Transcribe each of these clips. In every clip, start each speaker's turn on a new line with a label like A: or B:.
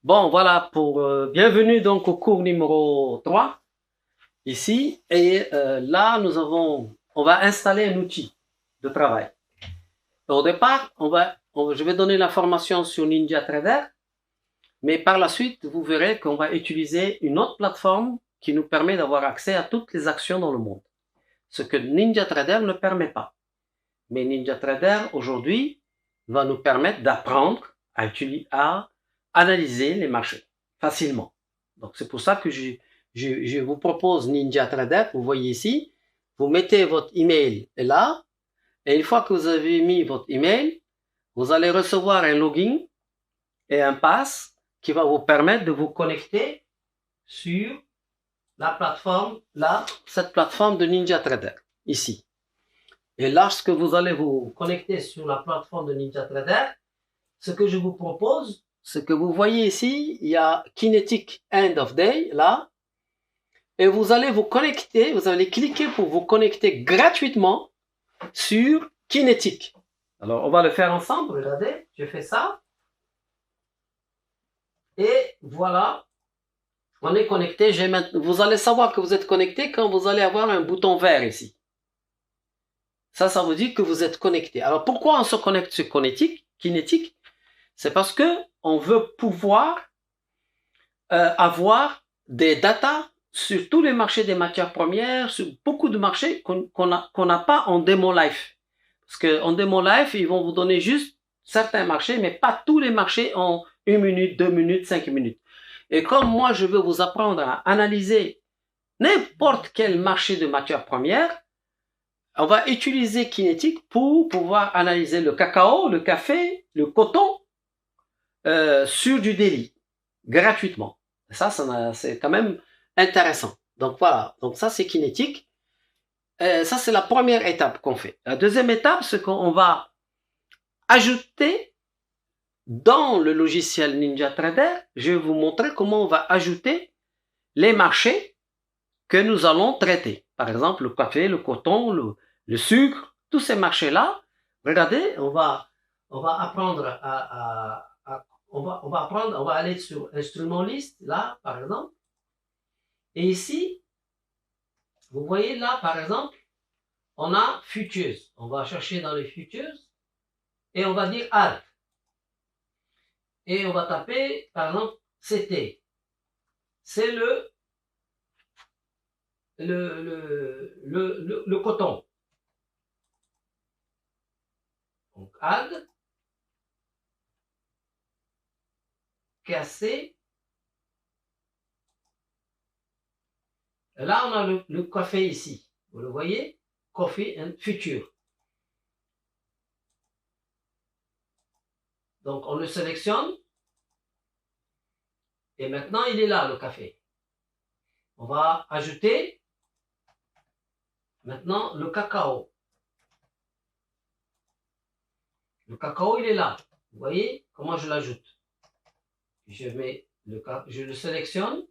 A: Bon, voilà, bienvenue donc au cours numéro 3 ici. Et là, on va installer un outil de travail. Au départ, je vais donner l'information sur NinjaTrader, mais par la suite, vous verrez qu'on va utiliser une autre plateforme qui nous permet d'avoir accès à toutes les actions dans le monde. Ce que NinjaTrader ne permet pas. Mais NinjaTrader, aujourd'hui, va nous permettre d'apprendre à analyser les marchés facilement. Donc, c'est pour ça que je vous propose NinjaTrader. Vous voyez ici, vous mettez votre email là, et une fois que vous avez mis votre email, vous allez recevoir un login et un pass qui va vous permettre de vous connecter sur la plateforme, là, cette plateforme de NinjaTrader, ici. Et lorsque vous allez vous connecter sur la plateforme de NinjaTrader, ce que je vous propose, c'est que vous voyez ici, il y a Kinetic End of Day, là, et vous allez vous connecter, vous allez cliquer pour vous connecter gratuitement sur Kinetic. Alors, on va le faire ensemble, regardez, je fais ça. Et voilà, on est connecté. Vous allez savoir que vous êtes connecté quand vous allez avoir un bouton vert ici. Ça vous dit que vous êtes connecté. Alors, pourquoi on se connecte sur Kinetic? C'est parce que on veut pouvoir avoir des datas sur tous les marchés des matières premières, sur beaucoup de marchés qu'on n'a pas en démo live. Parce qu'en démo live, ils vont vous donner juste certains marchés, mais pas tous les marchés en 1 minute, 2 minutes, 5 minutes. Et comme moi, je veux vous apprendre à analyser n'importe quel marché de matières premières, on va utiliser Kinetic pour pouvoir analyser le cacao, le café, le coton sur du daily, gratuitement. Ça c'est quand même intéressant. Donc voilà, donc ça c'est Kinetic. Ça c'est la première étape qu'on fait. La deuxième étape, c'est qu'on va ajouter dans le logiciel NinjaTrader, je vais vous montrer comment on va ajouter les marchés que nous allons traiter. Par exemple, le café, le coton, le sucre, tous ces marchés-là. Regardez, on va apprendre on va aller sur instrument list, là, par exemple. Et ici, vous voyez là, par exemple, on a futures. On va chercher dans les futures et on va dire add. Et on va taper, par exemple, CT. C'est le coton. Donc, add, cassé. Là, on a le café ici. Vous le voyez? Coffee and future. Donc, on le sélectionne. Et maintenant, il est là, le café. On va ajouter maintenant le cacao. Le cacao, il est là. Vous voyez comment je l'ajoute? Je le sélectionne.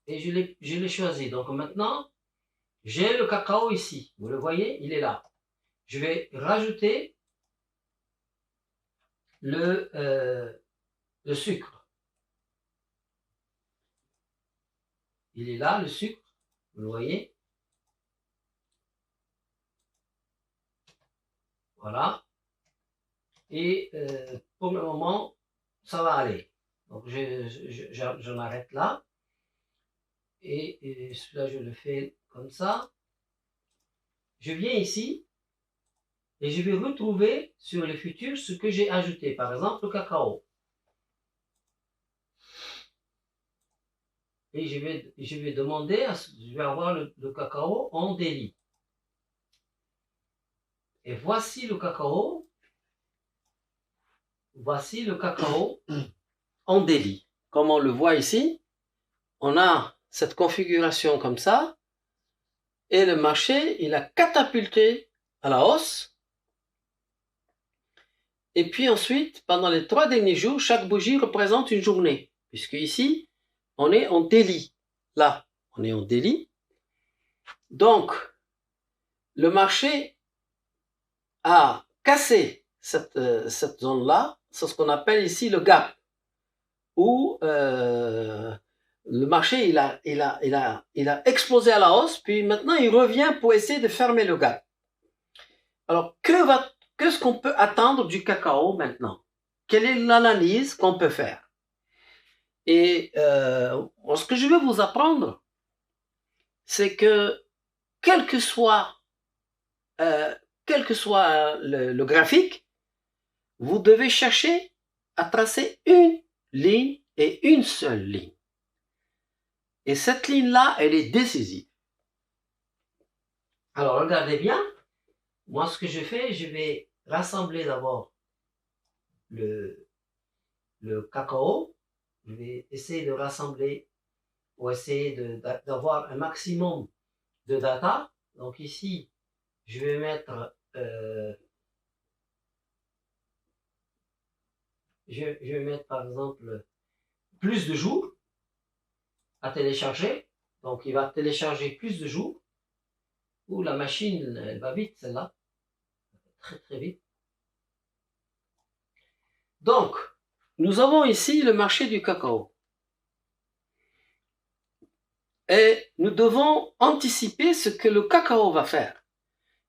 A: Et je l'ai choisi. Donc maintenant, j'ai le cacao ici. Vous le voyez? Il est là. Je vais rajouter le sucre. Il est là, le sucre. Vous le voyez? Voilà. Et pour le moment, ça va aller. Donc, j'en arrête là. Et celui-là, je le fais comme ça. Je viens ici et je vais retrouver sur les futurs ce que j'ai ajouté. Par exemple, le cacao. Et je vais demander, je vais avoir le cacao en daily. Et voici le cacao. Voici le cacao en daily. Comme on le voit ici, on a cette configuration comme ça. Et le marché, il a catapulté à la hausse. Et puis ensuite, pendant les 3 derniers jours, chaque bougie représente une journée. Puisque ici, on est en daily. Là, on est en daily. Donc, le marché a cassé cette zone-là, c'est ce qu'on appelle ici le gap, où le marché il a explosé à la hausse, puis maintenant il revient pour essayer de fermer le gap. Alors, qu'est-ce qu'on peut attendre du cacao maintenant? Quelle est l'analyse qu'on peut faire? Et ce que je vais vous apprendre, c'est que quel que soit le graphique, vous devez chercher à tracer une ligne et une seule ligne. Et cette ligne-là, elle est décisive. Alors, regardez bien. Moi, ce que je fais, je vais rassembler d'abord le cacao. Je vais essayer de rassembler ou essayer d'avoir un maximum de data. Donc ici, je vais mettre je vais mettre par exemple plus de jours à télécharger. Donc il va télécharger plus de jours. Ou la machine, elle va vite celle-là. Très très vite. Donc, nous avons ici le marché du cacao. Et nous devons anticiper ce que le cacao va faire.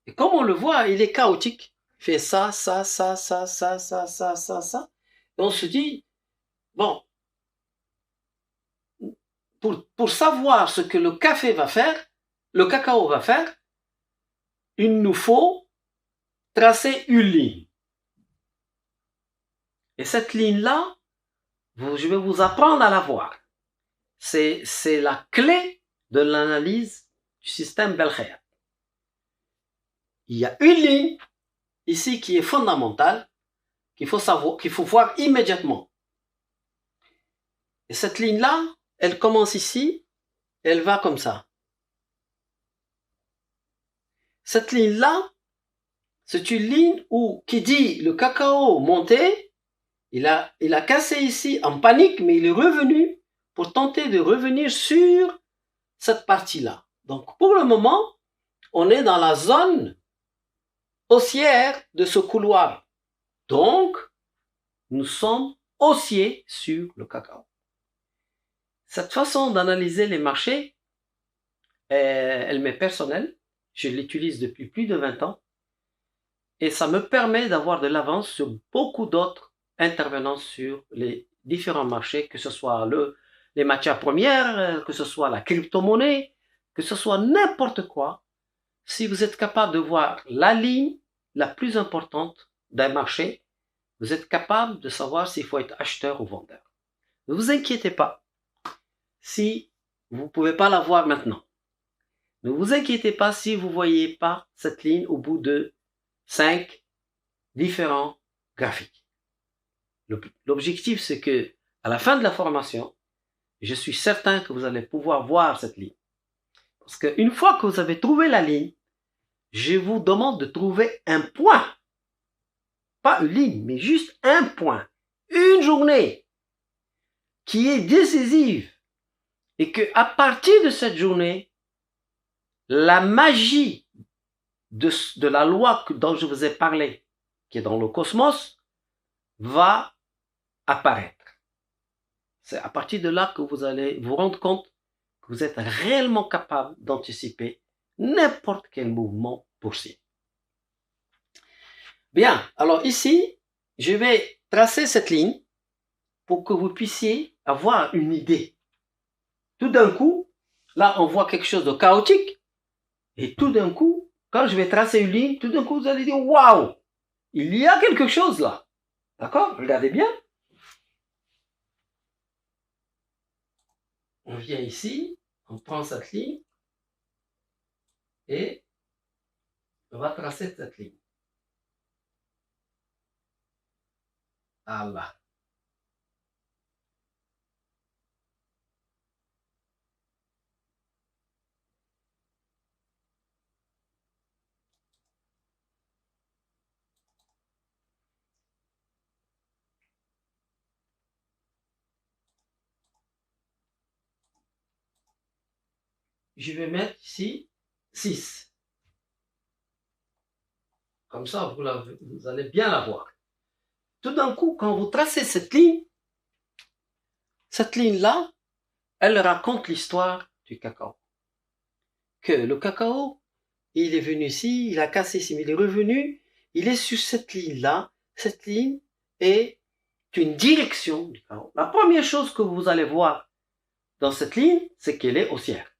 A: Et comme on le voit, il est chaotique. Il fait ça, ça, ça, ça, ça, ça, ça, ça, ça. Et on se dit, bon, pour savoir ce que le café va faire, le cacao va faire, il nous faut tracer une ligne. Et cette ligne-là, je vais vous apprendre à la voir. C'est la clé de l'analyse du système Belkheir. Il y a une ligne ici qui est fondamentale, qu'il faut voir immédiatement. Et cette ligne-là, elle commence ici, elle va comme ça. Cette ligne-là, c'est une ligne qui dit le cacao monté, il a cassé ici en panique, mais il est revenu pour tenter de revenir sur cette partie-là. Donc, pour le moment, on est dans la zone haussière de ce couloir. Donc, nous sommes haussiers sur le cacao. Cette façon d'analyser les marchés, elle m'est personnelle. Je l'utilise depuis plus de 20 ans. Et ça me permet d'avoir de l'avance sur beaucoup d'autres intervenants sur les différents marchés, que ce soit les matières premières, que ce soit la crypto-monnaie, que ce soit n'importe quoi. Si vous êtes capable de voir la ligne la plus importante d'un marché, vous êtes capable de savoir s'il faut être acheteur ou vendeur. Ne vous inquiétez pas si vous ne pouvez pas la voir maintenant. Ne vous inquiétez pas si vous ne voyez pas cette ligne au bout de 5 différents graphiques. L'objectif, c'est que à la fin de la formation, je suis certain que vous allez pouvoir voir cette ligne. Parce qu'une fois que vous avez trouvé la ligne, je vous demande de trouver un point. Pas une ligne, mais juste un point. Une journée qui est décisive. Et que à partir de cette journée, la magie de la loi dont je vous ai parlé, qui est dans le cosmos, va apparaître. C'est à partir de là que vous allez vous rendre compte que vous êtes réellement capable d'anticiper n'importe quel mouvement boursier. Bien, alors ici, je vais tracer cette ligne pour que vous puissiez avoir une idée. Tout d'un coup, là, on voit quelque chose de chaotique, et tout d'un coup, quand je vais tracer une ligne, tout d'un coup, vous allez dire, waouh, il y a quelque chose là. D'accord? Regardez bien. On vient ici, on prend cette ligne, et on va tracer cette ligne. Voilà. Je vais mettre ici 6. Comme ça, vous allez bien la voir. Tout d'un coup, quand vous tracez cette ligne-là, elle raconte l'histoire du cacao. Que le cacao, il est venu ici, il a cassé ici, mais il est revenu, il est sur cette ligne-là. Cette ligne est une direction du cacao. La première chose que vous allez voir dans cette ligne, c'est qu'elle est haussière.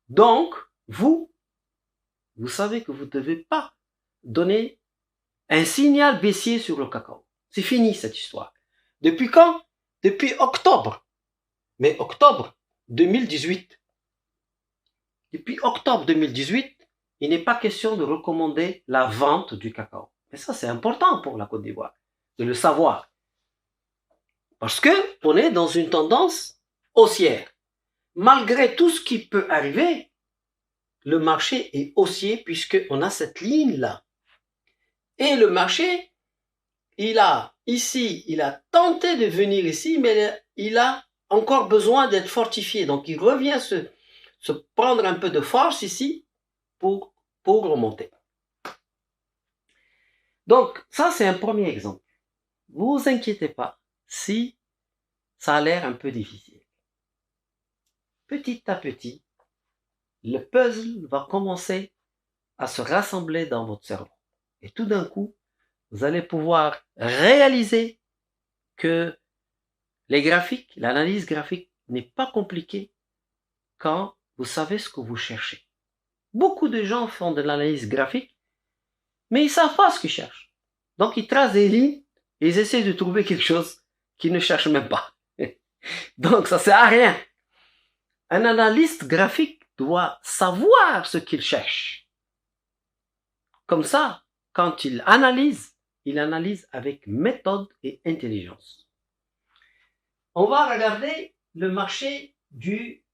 A: Donc, vous savez que vous ne devez pas donner un signal baissier sur le cacao. C'est fini cette histoire. Depuis quand? Depuis octobre. Mais octobre 2018. Depuis octobre 2018, il n'est pas question de recommander la vente du cacao. Et ça, c'est important pour la Côte d'Ivoire, de le savoir. Parce que on est dans une tendance haussière. Malgré tout ce qui peut arriver, le marché est haussier puisqu'on a cette ligne-là. Et le marché, il a tenté de venir ici, mais il a encore besoin d'être fortifié. Donc, il revient se prendre un peu de force ici pour remonter. Donc, ça, c'est un premier exemple. Vous vous inquiétez pas si ça a l'air un peu difficile. Petit à petit, le puzzle va commencer à se rassembler dans votre cerveau. Et tout d'un coup, vous allez pouvoir réaliser que les graphiques, l'analyse graphique n'est pas compliquée quand vous savez ce que vous cherchez. Beaucoup de gens font de l'analyse graphique, mais ils ne savent pas ce qu'ils cherchent. Donc ils tracent des lignes et ils essaient de trouver quelque chose qu'ils ne cherchent même pas. Donc ça ne sert à rien. Un analyste graphique doit savoir ce qu'il cherche. Comme ça, quand il analyse avec méthode et intelligence. On va regarder le marché du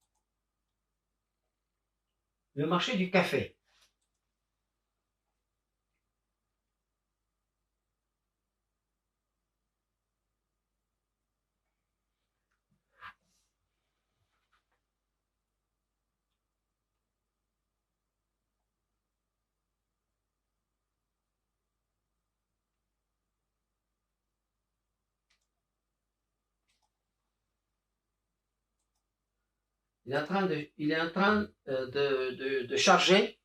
A: café. Il est en train de charger.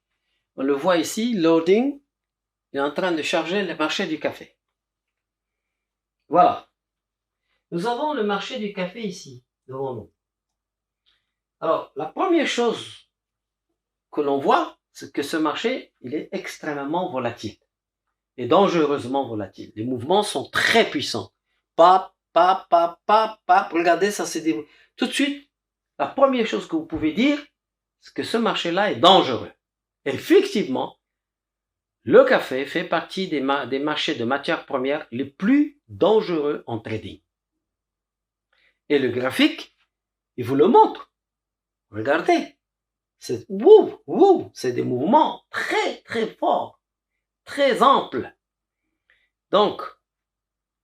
A: On le voit ici, loading. Il est en train de charger le marché du café. Voilà. Nous avons le marché du café ici, devant nous. Alors, la première chose que l'on voit, c'est que ce marché, il est extrêmement volatile. Et dangereusement volatile. Les mouvements sont très puissants. Pap. Regardez, ça c'est des... Tout de suite, la première chose que vous pouvez dire, c'est que ce marché-là est dangereux. Effectivement, le café fait partie des marchés de matières premières les plus dangereux en trading. Et le graphique, il vous le montre. Regardez. C'est des mouvements très, très forts, très amples. Donc,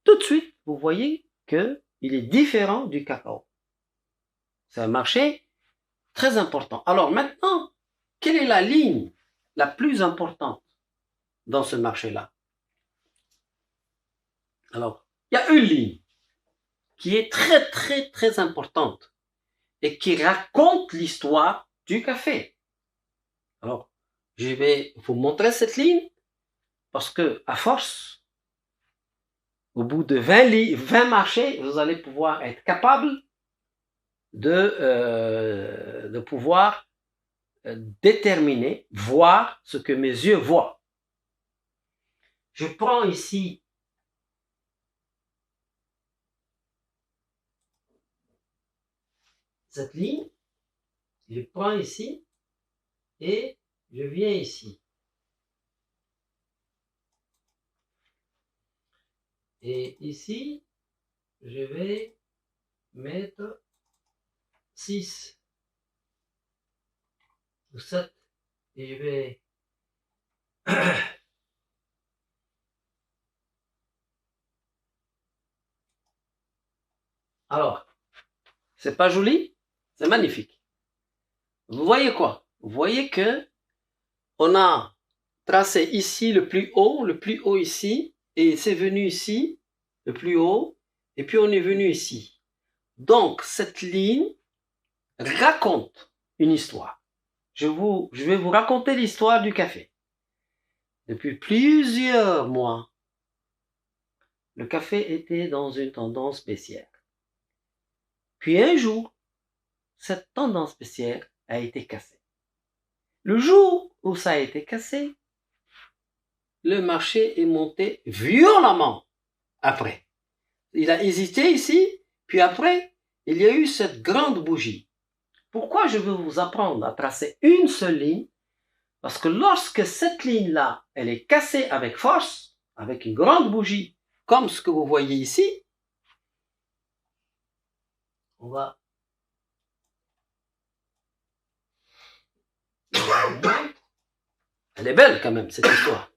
A: tout de suite, vous voyez qu'il est différent du cacao. C'est un marché très important. Alors maintenant, quelle est la ligne la plus importante dans ce marché-là? Alors, il y a une ligne qui est très, très, très importante et qui raconte l'histoire du café. Alors, je vais vous montrer cette ligne parce que, à force, au bout de 20 marchés, vous allez pouvoir être capable de pouvoir déterminer, voir ce que mes yeux voient. Je prends ici cette ligne, je prends ici et je viens ici. Et ici, je vais mettre 6 ou 7 et je vais alors, c'est pas joli, c'est magnifique. Vous voyez quoi? Vous voyez que on a tracé ici le plus haut ici, et c'est venu ici, le plus haut, et puis on est venu ici. Donc, cette ligne raconte une histoire. Je vais vous raconter l'histoire du café. Depuis plusieurs mois, le café était dans une tendance baissière. Puis un jour, cette tendance baissière a été cassée. Le jour où ça a été cassé, le marché est monté violemment après. Il a hésité ici, puis après, il y a eu cette grande bougie. Pourquoi je veux vous apprendre à tracer une seule ligne? Parce que lorsque cette ligne-là, elle est cassée avec force, avec une grande bougie, comme ce que vous voyez ici, on va... Elle est belle quand même, cette histoire.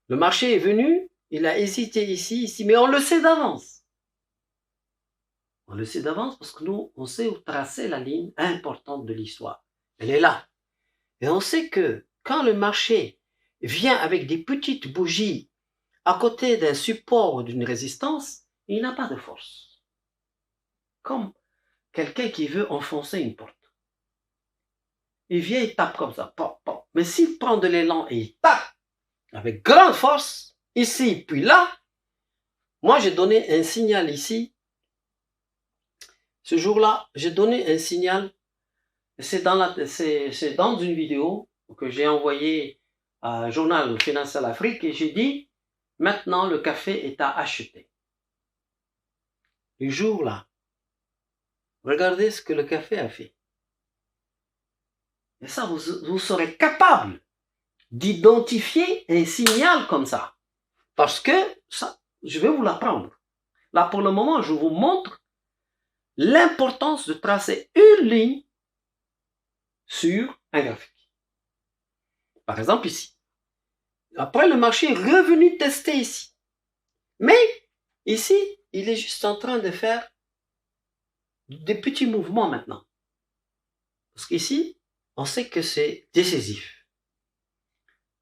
A: Le marché est venu, il a hésité ici, ici, mais on le sait d'avance. On le sait d'avance parce que nous, on sait où tracer la ligne importante de l'histoire. Elle est là. Et on sait que quand le marché vient avec des petites bougies à côté d'un support ou d'une résistance, il n'a pas de force. Comme quelqu'un qui veut enfoncer une porte. Il vient, il tape comme ça. Pop, pop. Mais s'il prend de l'élan et il tape avec grande force, ici puis là, moi j'ai donné un signal ici. Ce jour-là, j'ai donné un signal. C'est dans une vidéo que j'ai envoyée à un journal Financial Afrique et j'ai dit, maintenant le café est à acheter. Le jour-là, regardez ce que le café a fait. Et ça, vous serez capable d'identifier un signal comme ça. Parce que ça, je vais vous l'apprendre. Là, pour le moment, je vous montre l'importance de tracer une ligne sur un graphique. Par exemple, ici. Après, le marché est revenu tester ici. Mais, ici, il est juste en train de faire des petits mouvements maintenant. Parce qu'ici, on sait que c'est décisif.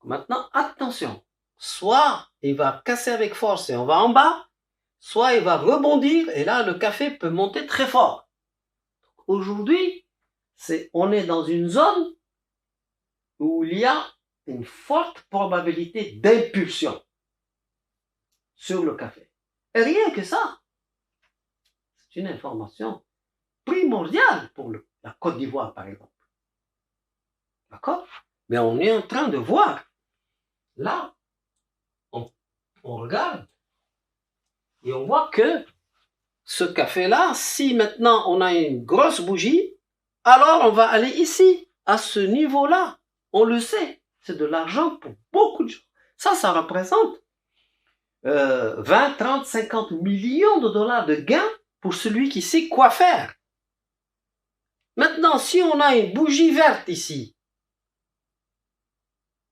A: Maintenant, attention. Soit il va casser avec force et on va en bas, soit il va rebondir et là, le café peut monter très fort. Aujourd'hui, on est dans une zone où il y a une forte probabilité d'impulsion sur le café. Et rien que ça, c'est une information primordiale pour la Côte d'Ivoire, par exemple. D'accord? Mais on est en train de voir. Là, on regarde et on voit que ce café-là, si maintenant on a une grosse bougie, alors on va aller ici, à ce niveau-là. On le sait, c'est de l'argent pour beaucoup de gens. Ça représente 20, 30, 50 millions de dollars de gains pour celui qui sait quoi faire. Maintenant, si on a une bougie verte ici,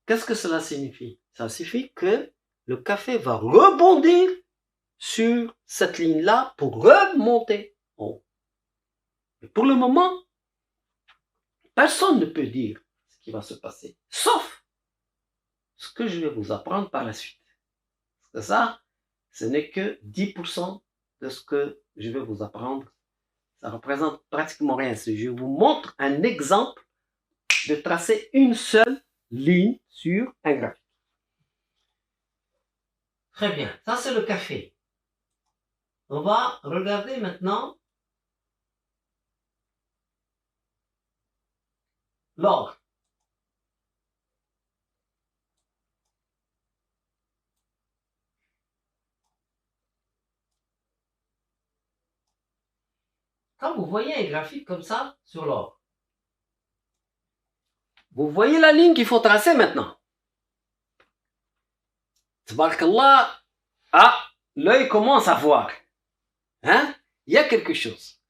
A: qu'est-ce que cela signifie? Ça signifie que le café va rebondir sur cette ligne-là pour remonter en haut. Mais pour le moment, personne ne peut dire ce qui va se passer, sauf ce que je vais vous apprendre par la suite. Parce que ça, ce n'est que 10% de ce que je vais vous apprendre. Ça représente pratiquement rien. Je vous montre un exemple de tracer une seule ligne sur un graphique. Très bien, ça c'est le café. On va regarder maintenant l'or. Quand vous voyez un graphique comme ça sur l'or, vous voyez la ligne qu'il faut tracer maintenant. Tabarakallah, l'œil commence à voir. Hein? Il y a quelque chose.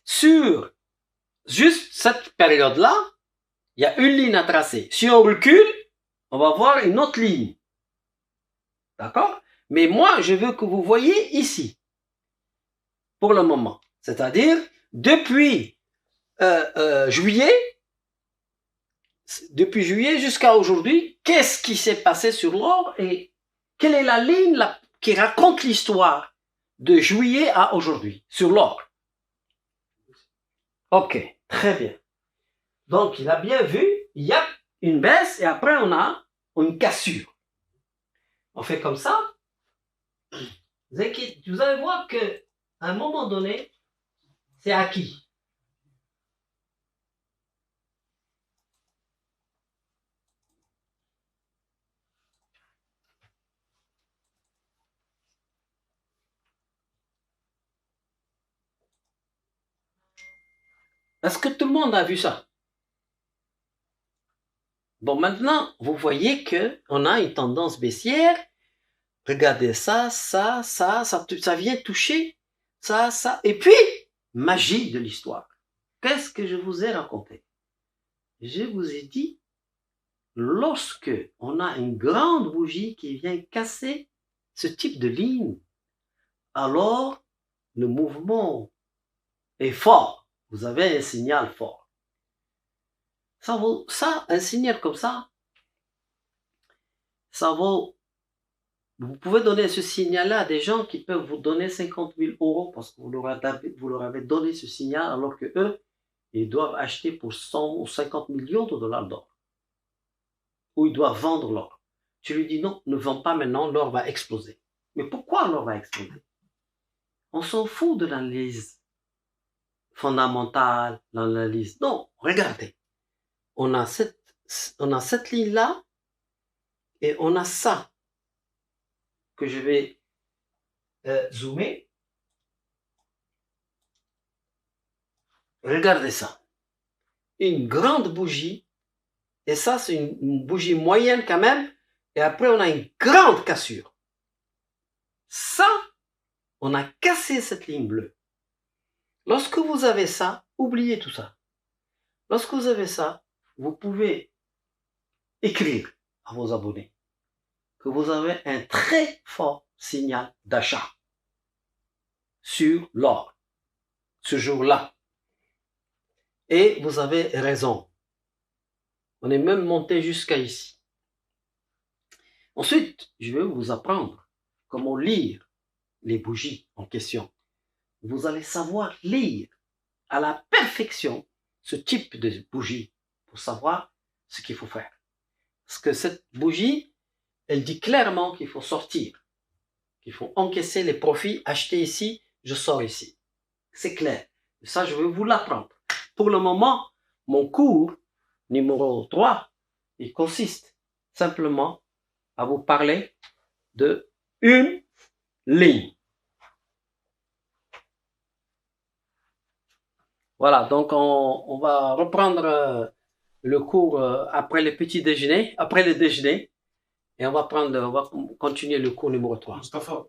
A: Sur juste cette période-là, il y a une ligne à tracer. Si on recule, on va voir une autre ligne. D'accord? Mais moi, je veux que vous voyez ici, pour le moment. C'est-à-dire, depuis juillet, depuis juillet jusqu'à aujourd'hui, qu'est-ce qui s'est passé sur l'or et quelle est la ligne qui raconte l'histoire de juillet à aujourd'hui sur l'or? Ok, très bien. Donc, il a bien vu, il y a une baisse et après on a une cassure. On fait comme ça. Vous allez voir qu'à un moment donné, c'est acquis. Est-ce que tout le monde a vu ça? Bon, maintenant, vous voyez qu'on a une tendance baissière. Regardez ça, ça vient toucher ça. Et puis, magie de l'histoire. Qu'est-ce que je vous ai raconté? Je vous ai dit, lorsque on a une grande bougie qui vient casser ce type de ligne, alors le mouvement est fort. Vous avez un signal fort. Un signal comme ça vaut. Vous pouvez donner ce signal-là à des gens qui peuvent vous donner 50 000 € parce que vous leur avez donné ce signal alors que eux, ils doivent acheter pour 100 ou 50 millions de dollars d'or. Ou ils doivent vendre l'or. Tu lui dis non, ne vends pas maintenant, l'or va exploser. Mais pourquoi l'or va exploser? On s'en fout de l'analyse fondamentale, l'analyse. Non, regardez. On a cette ligne-là et on a ça que je vais zoomer. Regardez ça. Une grande bougie. Et ça, c'est une bougie moyenne quand même. Et après, on a une grande cassure. Ça, on a cassé cette ligne bleue. Lorsque vous avez ça, oubliez tout ça. Lorsque vous avez ça, vous pouvez écrire à vos abonnés que vous avez un très fort signal d'achat sur l'or ce jour-là. Et vous avez raison. On est même monté jusqu'à ici. Ensuite, je vais vous apprendre comment lire les bougies en question. Vous allez savoir lire à la perfection ce type de bougie pour savoir ce qu'il faut faire. Parce que cette bougie, elle dit clairement qu'il faut sortir, qu'il faut encaisser les profits, acheter ici, je sors ici. C'est clair. Et ça, je vais vous l'apprendre. Pour le moment, mon cours numéro 3, il consiste simplement à vous parler de une ligne. Voilà, donc on va reprendre le cours après le petit déjeuner, après le déjeuner, et on va continuer le cours numéro 3.
B: Mustafa,